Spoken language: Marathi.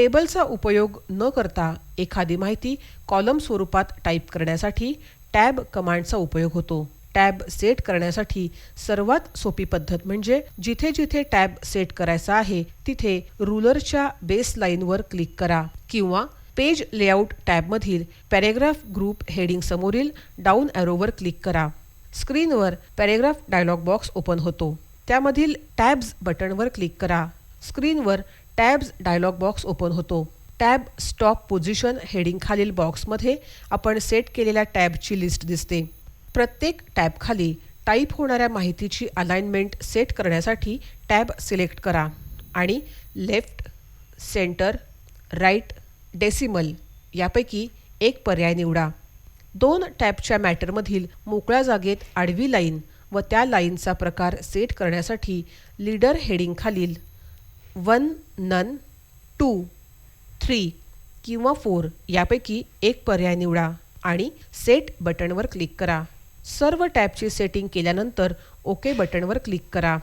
टेबलचा उपयोग न करता एखादी माहिती कॉलम स्वरूपात टाईप करण्यासाठी टॅब कमांडचा उपयोग होतो. टॅब सेट करण्यासाठी सर्वात सोपी पद्धत म्हणजे जिथे जिथे टॅब सेट करायचा आहे तिथे रुलरच्या बेस लाईनवर क्लिक करा किंवा पेज लेआउट टॅबमधील पॅरेग्राफ ग्रुप हेडिंग समोरील डाऊन ॲरोवर क्लिक करा. स्क्रीनवर पॅरेग्राफ डायलॉग बॉक्स ओपन होतो. त्यामधील टॅब्स बटनवर क्लिक करा. स्क्रीनवर टॅब्स डायलॉग बॉक्स ओपन होतो. टॅब स्टॉप पोझिशन हेडिंग खालील बॉक्समध्ये आपण सेट केलेल्या टॅबची लिस्ट दिसते. प्रत्येक टॅबखाली टाईप होणाऱ्या माहितीची अलाइनमेंट सेट करण्यासाठी टॅब सिलेक्ट करा आणि लेफ्ट, सेंटर, राईट, डेसिमल यापैकी एक पर्याय निवडा. 2 टॅबच्या मॅटरमधील मोकळ्या जागेत आडवी लाईन व त्या लाईनचा प्रकार सेट करण्यासाठी लीडर हेडिंग खालील 1, नन, 2, 3 किंवा 4 यापैकी एक पर्याय निवडा आणि सेट बटनवर क्लिक करा. सर्व टॅबची सेटिंग केल्यानंतर ओके बटनवर क्लिक करा.